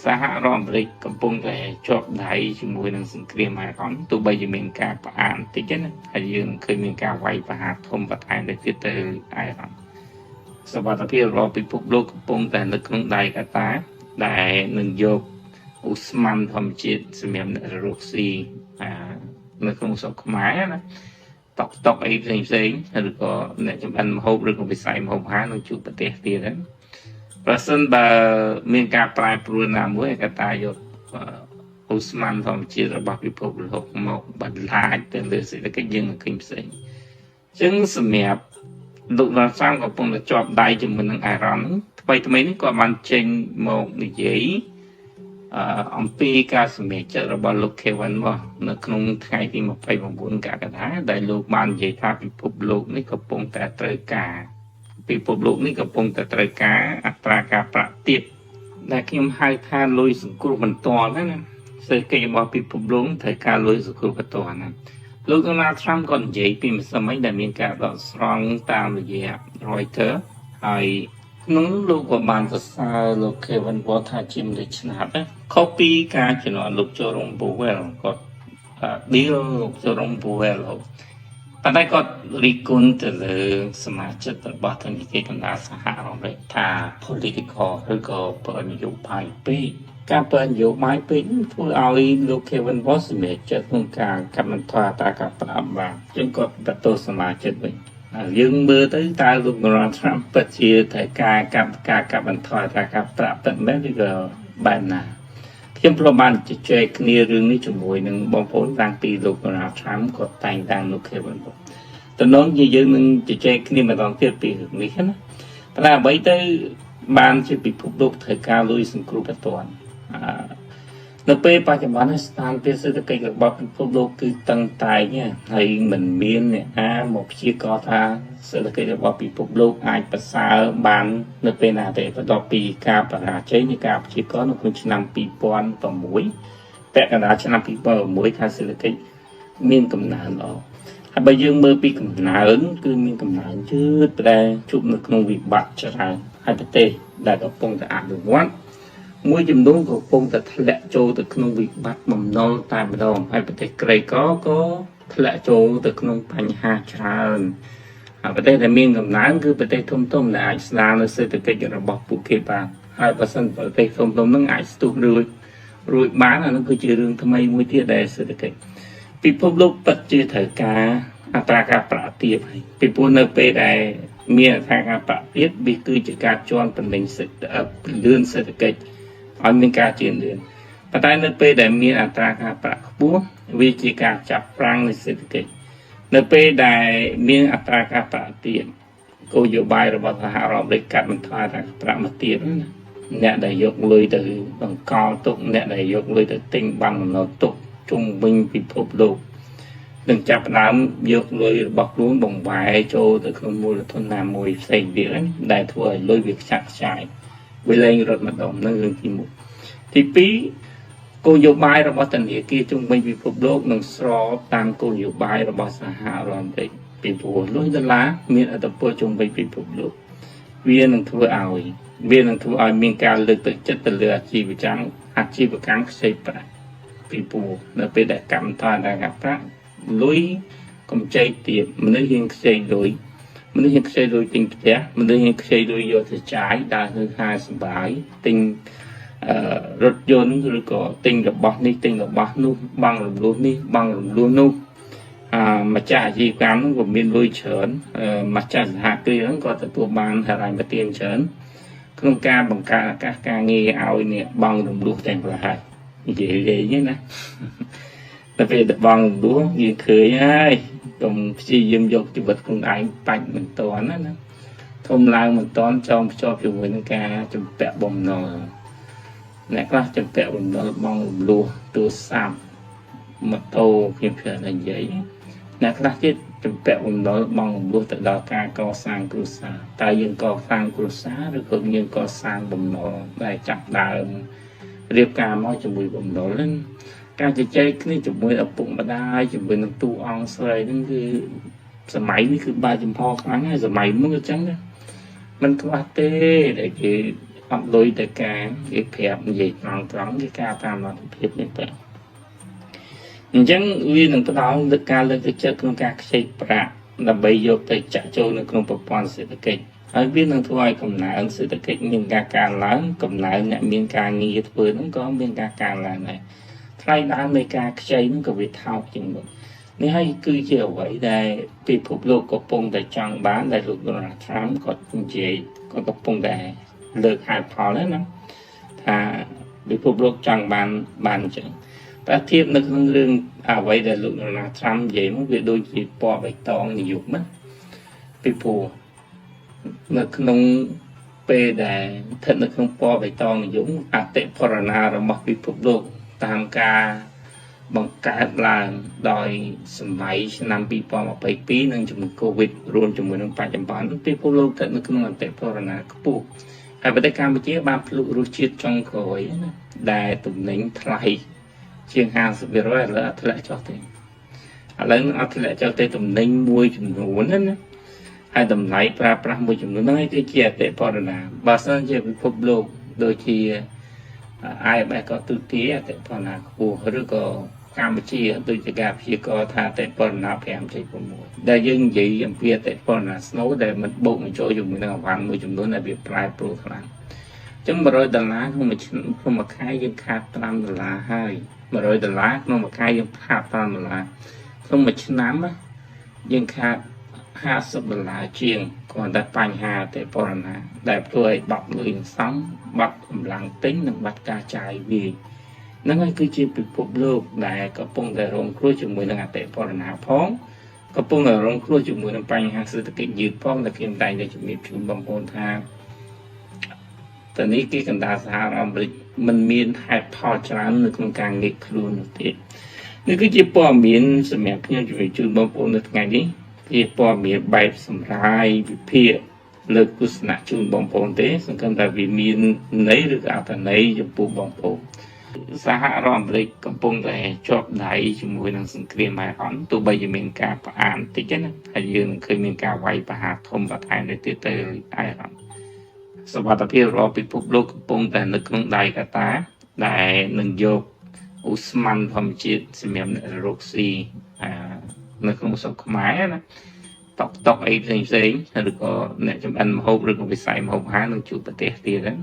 សហរដ្ឋអាមេរិកកំពុងតែជាប់ដៃជាមួយនឹងសង្គ្រាមអារ៉ង់ទោះបីជាមានការផ្អាកបន្តិចណាហើយយើងឃើញមានការវាយប្រហារធំបន្ថែមទៅទៀតទៅអារ៉ង់សវត្ថិភាពរបស់ពិភពលោកកំពុងតែនៅក្នុងដៃកាតាដែលនឹងយកឧស្ម័នធម្មជាតិសម្រាប់អ្នករកស៊ីនៅក្នុងស្រុកខ្មែរណាតុកអីផ្សេងឬក៏អ្នកចម្អិនម្ហូបឬក៏វិស័យម្ហូបអាហារនឹងជួបប្រទេសទៀតហ្នឹងប្រសិនបើមានការប្រែប្រួលណាមួយឯកតាយកឧស្ម័នធម្មជាតិរបស់ពិភពលោកមកបន្លាចទៅលើសេដ្ឋកិច្ចយើងនឹងឃើញផ្សេងអញ្ចឹងសម្រាប់លោករដ្ឋសាមកំពុងតែជាប់ដៃជាមួយនឹងអារ៉ង់ថ្មីនេះក៏បានចេញមកនិយាយអំពីការសម្រេចចិត្តរបស់លោក Kevin មកនៅក្នុងថ្ងៃទី29កក្កដាដែលលោកបាននិយាយថាពិភពលោកនេះកំពុងតែត្រូវការអត្រាការប្រាក់ទាបដែលខ្ញុំហៅថាលុយសង្គ្រោះបន្ទាន់ណាសេដ្ឋកិច្ចរបស់ពិភពលោកត្រូវការលុយសង្គ្រោះបន្ទាន់ណាលោក Donald Trump ក៏និយាយពីម្សិលមិញដែលមានការដកស្រង់តាមរយៈ Reuters ហើយក្នុងលោកក៏បានសរសើរលោក Kevin គាត់ថាជាមនុស្សឆ្នើមណាខុសពីការជំនាន់លោក Jerome Powell គាត់ deal លោក Jerome Powell ប៉ុន្តែគាត់រីគុណទៅលើសមាជិករបស់ធនាគារកណ្ដាលសហរដ្ឋអាមេរិកថា political ឬក៏បើនយោបាយពេកការបើនយោបាយពេកធ្វើឲ្យលោក Kevin គាត់សម្រេចចិត្តក្នុងការកាត់បន្ថយអត្រាការប្រាក់បានជាងគាត់បន្តសមាជិកវិញយើងមើលទៅតើលោក Donald Trump ពិតជាត្រូវការកាត់បន្ថយអត្រាការប្រាក់ពិតមែនឬក៏បែបណាខ្ញុំប្រហែលបានជជែកគ្នារឿងនេះជាមួយនឹងបងប្អូនតាំងពីលោក Donald Trump គាត់តែងតាំងលោក Kevin តំណងជាយើងនឹងជជែកគ្នាម្ដងទៀតពីរឿងនេះណាប៉ុន្តែអ្វីទៅបានជាពិភពលោកត្រូវការលុយសង្គ្រោះបន្ទាន់នៅពេលបច្ចុប្បន្នស្ថានភាពសេដ្ឋកិច្ចរបស់ពិភពលោកគឺតឹងតែងហើយមិនមានអ្នកណាមកព្យាករណ៍ថាសេដ្ឋកិច្ចរបស់ពិភពលោកអាចប្រសើរបាននៅពេលណាទេបន្ទាប់ពីការបរាជ័យនៃការព្យាករណ៍នៅក្នុងឆ្នាំ2006ពាក់កណ្ដាលឆ្នាំ2006ថាសេដ្ឋកិច្ចមានកំណើនល្អហើយបើយើងមើលពីកំណើនគឺមានកំណើនយឺតតែជួបនៅក្នុងវិបត្តិច្រើនហើយប្រទេសដែលកំពុងតែអនុវត្តមួយចំនួនក៏កំពុងតែធ្លាក់ចូលទៅក្នុងវិបត្តិបំណុលតែម្ដងហើយប្រទេសក្រីក្រក៏ធ្លាក់ចូលទៅក្នុងបញ្ហាច្រើនហើយប្រទេសដែលមានកំណើនគឺប្រទេសធំៗដែលអាចស្ដារនៅសេដ្ឋកិច្ចរបស់ពួកគេបានហើយបើសិនប្រទេសធំៗហ្នឹងអាចស្ទុះរួចបានអានោះគឺជារឿងថ្មីមួយទៀតដែលសេដ្ឋកិច្ចពិភពលោកពិតជាត្រូវការអត្រាការប្រាក់ទាបហើយពីព្រោះនៅពេលដែលមានអត្រាការប្រាក់ទាបវាគឺជាការជន់បណ្ដេញលឿនសេដ្ឋកិច្ចឲ្យមានការជឿនលឿនប៉ុន្តែនៅពេលដែលមានអត្រាការប្រាក់ខ្ពស់វាជាការចាប់ប្រាំងនៃសេដ្ឋកិច្ចនៅពេលដែលមានអត្រាការប្រាក់ទាបគោលនយោបាយរបស់សហរដ្ឋអាមេរិកកាត់បន្ថយអត្រាប្រាក់មកទៀតអ្នកដែលយកលុយទៅបង្កល់ទុកអ្នកដែលយកលុយទៅទិញបានបំណុលទុកជុំវិញពិភពលោកនឹងចាប់ផ្ដើមយកលុយរបស់ខ្លួនបង្វែរចូលទៅក្នុងមូលធនណាមួយផ្សេងទៀតដែលធ្វើឲ្យលុយវាខ្ចាក់ខ្ចាយវាលែងរត់ម្ដងនឹងរឿងទី1ទី2គោលនយោបាយរបស់ធនាគារជុំវិញពិភពលោកនឹងស្របតាមគោលនយោបាយរបស់សហរដ្ឋអាមេរិកពីព្រោះលុយដុល្លារមានឥទ្ធិពលជុំវិញពិភពលោកវានឹងធ្វើឲ្យមានការលើកទឹកចិត្តទៅលើអាជីវកម្មខ្ចីប្រាក់ពីព្រោះនៅពេលដែលកម្មដ្ឋានដែលកាប់ប្រាក់លុយកម្ចីទៀតមនុស្សហ៊ានខ្ចីលុយទិញផ្ទះមនុស្សហ៊ានខ្ចីលុយយកទៅចាយដើរទៅហាងសម្បាយទិញរថយន្តឬក៏ទិញរបស់នេះទិញរបស់នោះបង់រំលោះនេះបង់រំលោះនោះម្ចាស់អាជីវកម្មហ្នឹងក៏មានលុយច្រើនម្ចាស់សហគ្រាសហ្នឹងក៏ទទួលបានហិរញ្ញប្បទានច្រើនក្នុងការបង្កើតឱកាសការងារឲ្យអ្នកបង់រំលោះទាំងប្រហែលនិយាយលេងណាតែពេលបង់រំលោះយើងឃើញហើយកុំព្យាយាមយកជីវិតខ្លួនឯងបាច់មិនតាន់ណាធំឡើងមិនតាន់ចងភ្ជាប់ជាមួយនឹងការជំពាក់បំណុលអ្នកខ្លះជំពាក់បំណុលបង់រំលោះទូរស័ព្ទម៉ូតូខ្ញុំជឿតែនិយាយអ្នកខ្លះទៀតជំពាក់បំណុលបង់រំលោះទៅដល់ការកសាងគ្រួសារតើយើងកសាងគ្រួសារឬក៏យើងកសាងបំណុលដែលចាប់ដើមរៀបការមកជាមួយបំណុលហ្នឹងការជជែកគ្នាជាមួយឪពុកម្ដាយជាមួយនឹងទូអង្គស្រីហ្នឹងគឺសម័យនេះគឺបើចំហខ្លាំងហើយសម័យមុនអញ្ចឹងណាមិនខ្វះទេដែលគេ អត់លុយទៅការគេប្រាប់និយាយត្រង់គេការតាមលទ្ធភាពនេះទៅអញ្ចឹងវានឹងផ្ដល់លើការលើកទឹកចិត្តក្នុងការខ្ចីប្រាក់ដើម្បីយកទៅចាក់ចូលនៅក្នុងប្រព័ន្ធសេដ្ឋកិច្ចហើយវានឹងធ្វើឲ្យកំណើនសេដ្ឋកិច្ចមានការកើនឡើងកំណើនអ្នកមានការងារធ្វើហ្នឹងក៏មានការកើនឡើងដែរថ្លៃដើមនៃការខ្ចីហ្នឹងក៏វាថោកជាងមុននេះហើយគឺជាអ្វីដែលពិភពលោកកំពុងតែចង់បានដែលលោក Donald Trump គាត់និយាយគាត់កំពុងតែលើកហេតុផលហ្នឹងណាថាពិភពលោកចង់បានអញ្ចឹងតែធៀបនៅក្នុងរឿងអ្វីដែលលោក Donald Trump និយាយមកវាដូចជាពណ៌បៃតងនិយមណាពីព្រោះនៅក្នុងពេលដែលស្ថិតនៅក្នុងពណ៌បៃតងនិយមអតិផរណារបស់ពិភពលោកតាមការបង្កើតឡើងដោយសម័យឆ្នាំ2022និងជំងឺ Covid រួមជាមួយនឹងបច្ចុប្បន្នពិភពលោកស្ថិតនៅក្នុងអតិផរណាខ្ពស់ហើយប្រទេសកម្ពុជាបានភ្លុករសជាតិចុងក្រោយណាដែលទំនិញថ្លៃជាង 50% ឥឡូវអត់ធ្លាក់ចុះទេឥឡូវអត់ធ្លាក់ចុះទេទំនិញមួយចំនួនណាហើយតម្លៃប្រើប្រាស់មួយចំនួនហ្នឹងគឺជាអតិផរណាបើសិនជាពិភពលោកដូចជា IMF ក៏ទូទាអតិផរណាខ្ពស់ឬក៏កម្ពុជាដូចជាការព្យាករណ៍ថាអតិផរណា 5.6 ដែលយើងនិយាយអំពីអតិផរណាស្នូដែលមិនបូកបញ្ចូលជាមួយនឹងអវ៉ាន់មួយចំនួនដែលវាប្រែប្រួលខ្លាំងអញ្ចឹង$100ក្នុងមួយខែយើងខាត$5ហើយ$100ក្នុងមួយខែយើងខាត$5ក្នុងមួយឆ្នាំយើងខាត$50ជាងគ្រាន់តែបញ្ហាតែបរិណាដែលធ្វើឲ្យបាត់លុយសំបាត់កម្លាំងទិញនិងបាត់ការចាយវាយហ្នឹងហើយគឺជាពិភពលោកដែលកំពុងតែរងគ្រោះជាមួយនឹងអតិផរណាផងកំពុងតែរងគ្រោះជាមួយនឹងបញ្ហាសេដ្ឋកិច្ចយឺតផងដែលខ្ញុំតែងតែជំរាបជូនបងប្អូនថាតើនេះគេកណ្ដាលសហរដ្ឋអាមេរិកមិនមានហេតុផលច្រើននៅក្នុងការងាកខ្លួននោះទេនេះគឺជាព័ត៌មានសម្រាប់ខ្ញុំជម្រាបជូនបងប្អូននៅថ្ងៃនេះជាព័ត៌មានបែបសម្រាយវិភាគលើកទស្សនៈជូនបងប្អូនទេសង្ឃឹមថាវាមានន័យឬក៏អត្ថន័យចំពោះបងប្អូនសហរដ្ឋអាមេរិកកំពុងតែជាប់ដៃជាមួយនឹងសង្គ្រាមអ៊ីរ៉ង់ទោះបីជាមានការផ្អាកបន្តិចណាហើយយើងនឹងឃើញមានការវាយប្រហារធំបន្ថែមទៀតទៅអ៊ីរ៉ង់សវត្ថិភាពរបស់ពិភពលោកកំពុងតែនៅក្នុងដៃកតាដែលនឹងយកឧស្ម័នធម្មជាតិសម្រាប់អ្នករកស៊ីនៅក្នុងស្រុកខ្មែរណាតុកអីផ្សេងឬក៏អ្នកចម្អិនម្ហូបឬក៏វិស័យម្ហូបអាហារនឹងជួបប្រទេសទៀតហ្នឹង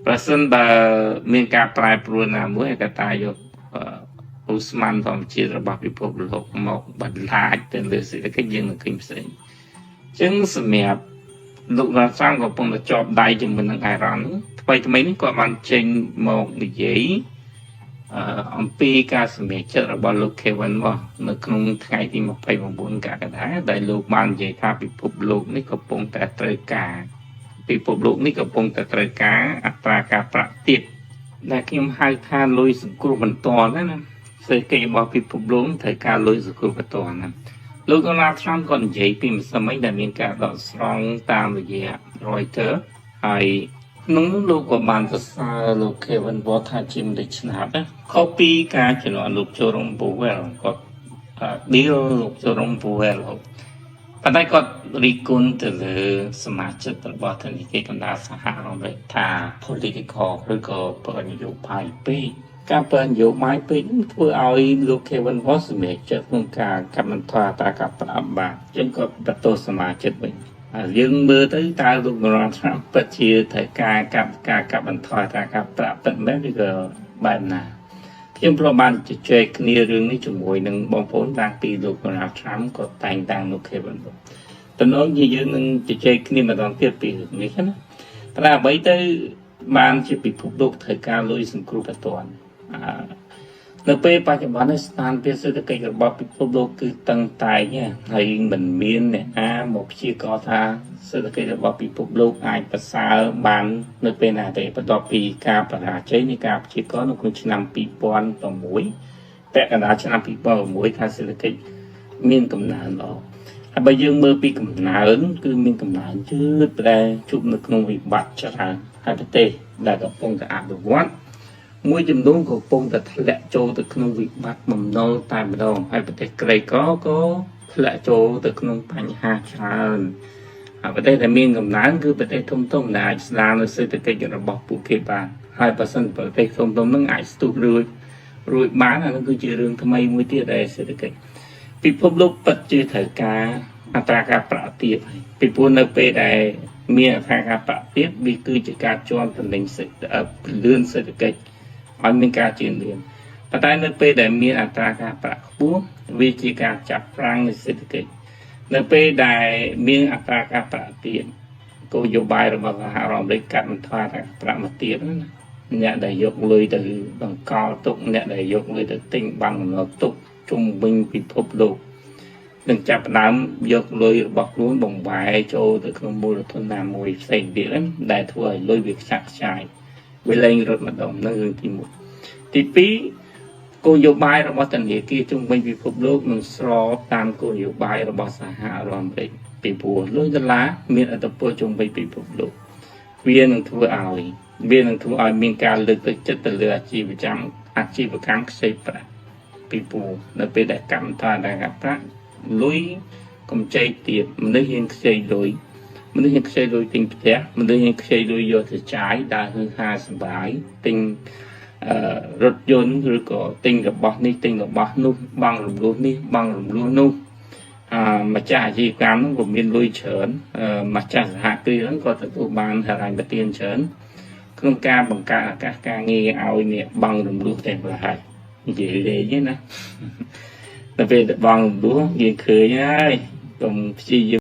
ប្រសិនបើមានការប្រែប្រួលណាមួយឯកតាយកឧស្ម័នធម្មជាតិរបស់ពិភពលោកមកបន្លាចទៅលើសេដ្ឋកិច្ចយើងនឹងឃើញផ្សេងអញ្ចឹងសម្រាប់លោករដ្ឋសាស្ត្រកំពុងតែជាប់ដៃជាមួយនឹងអ៊ីរ៉ង់ថ្មីនេះគាត់បានចេញមកនិយាយអំពីការសម្រេចចិត្តរបស់លោក Kevin Moss នៅក្នុងថ្ងៃទី29កក្កដាដែលលោកបាននិយាយថាពិភពលោកនេះកំពុងតែត្រូវការអត្រាការប្រាក់ទាបដែលខ្ញុំហៅថាលុយសង្គ្រោះបន្ទាន់ណាសេដ្ឋកិច្ចរបស់ពិភពលោកត្រូវការលុយសង្គ្រោះបន្ទាន់ណាលោក Donald Trump ក៏និយាយពីម្សិលមិញដែលមានការដកស្រង់តាមរយៈ Reuters ហើយក្នុងនោះលោកក៏បានសរសើរលោក Kevin Moss ថាជាម្ដេចឆ្នាតណាខុសពីការជំនួសលោក Jerome Powell គាត់ deal លោក Jerome Powell ប៉ុន្តែគាត់រីគុណទៅលើសមាជិករបស់ធនាគារកណ្ដាលសហរដ្ឋអាមេរិកថា political ឬក៏ប្រនយោបាយពេកការប្រនយោបាយពេកធ្វើឲ្យលោក Kevin Moss សម្រេចចិត្តក្នុងការកាត់បន្ថយអត្រាការប្រាក់បាទអញ្ចឹងគាត់បន្ទោសសមាជិកវិញយើងមើលទៅតើលោក Donald Trump ពិតជាត្រូវការកាត់បន្ថយអត្រាការប្រាក់ពិតមែនឬក៏បែបណាខ្ញុំប្រហែលបានជជែកគ្នារឿងនេះជាមួយនឹងបងប្អូនតាំងពីលោក Donald Trump ក៏តែងតាំងលោក Kevin Moss តំណងយើងនឹងជជែកគ្នាម្ដងទៀតពីរឿងនេះណាតែអ្វីទៅបានជាពិភពលោកត្រូវការលុយសង្គ្រោះបន្ទាន់នៅពេលបច្ចុប្បន្ននេះស្ថានភាពសេដ្ឋកិច្ចរបស់ពិភពលោកគឺតឹងតែងហើយមិនមានអ្នកណាមកព្យាករណ៍ថាសេដ្ឋកិច្ចរបស់ពិភពលោកអាចប្រសើរបាននៅពេលណាទេបន្ទាប់ពីការបរាជ័យនៃការព្យាករណ៍នៅក្នុងឆ្នាំ2006ពាក់កណ្ដាលឆ្នាំ2006ថាសេដ្ឋកិច្ចមានកំណើនល្អហើយបើយើងមើលពីកំណើនគឺមានកំណើនយឺតតែជួបនៅក្នុងវិបត្តិច្រើនហើយប្រទេសដែលកំពុងតែអភិវឌ្ឍមួយចំនួនក៏កំពុងតែធ្លាក់ចូលទៅក្នុងវិបត្តិបំណុលតែម្ដងហើយប្រទេសក្រីក្រក៏ធ្លាក់ចូលទៅក្នុងបញ្ហាច្រើនហ ประเทศแต่มีกำลังคือประเทศทุ่มๆได้สลามเศรษฐกิจระบบภูเก็ตบ้านให้ประสานประเทศทุ่มๆนั่งไอสตูรวยบ้านนั่นคือเรื่องทำไมมือที่ได้เศรษฐกิจพิภพโลกปัจจุบันถือการอัตราการปรับเทียบพิพูนไปได้มีอัตราการปรับเทียบวิคือจะการจวนตำแหน่งเลื่อนเศรษฐกิจอันเป็นการเจริญเรียนปัจจัยในปีได้มีอัตราการปรับปุ๊บวิธีการจับรังในเศรษฐกิจในปีได้มีอัตราการปรับเทียบก็โยบายระบาดหารอมด้วยการมันทว่าปรับมาเทียบเนี่ยได้ยกเลยtừ bằng cao tốcเนี่ยได้ยกเลยtừ tinh bằng nó tốc trung bình ពិភពលោកនឹងចាប់ផ្ដើមយកលុយរបស់ខ្លួនបំបែកចូលទៅក្នុងមូលធនណាមួយផ្សេងទៀតដែលធ្វើឲ្យលុយវាខ្ចាក់ខ្ចាយវាលែងរត់ម្ដងនឹងរឿងទី1ទី2គោលនយោបាយរបស់ធនាគារជុំវិញពិភពលោកនឹងស្របតាមគោលនយោបាយរបស់សហរដ្ឋអាមេរិកពីព្រោះលុយដុល្លារមានឥទ្ធិពលជុំវិញពិភពលោកវានឹងធ្វើឲ្យមានការលើកទឹកចិត្តទៅលើអាជីវកម្មខ្ចីប្រាក់ពីព្រោះនៅពេលដែលកម្មដ្ឋានដែលប្រាក់លុយកម្ចីទៀតមនុស្សហ៊ានខ្ចីលុយទិញផ្ទះមនុស្សហ៊ានខ្ចីលុយយកទៅចាយដើរហឺហាសប្បាយទិញរថយន្តឬក៏ទិញរបស់នេះទិញរបស់នោះបង់រំលោះនេះបង់រំលោះនោះម្ចាស់អាជីវកម្មហ្នឹងក៏មានលុយច្រើនម្ចាស់សហគ្រាសហ្នឹងក៏ទទួលបានហិរញ្ញប្បទានច្រើនក្នុងការបង្កើតឱកាសការងារឲ្យអ្នកបង់រំលោះតែប្រហែលនិយាយលេងណាតែពេលបង់រំលោះយើងឃើញហើយកុំព្យាយាម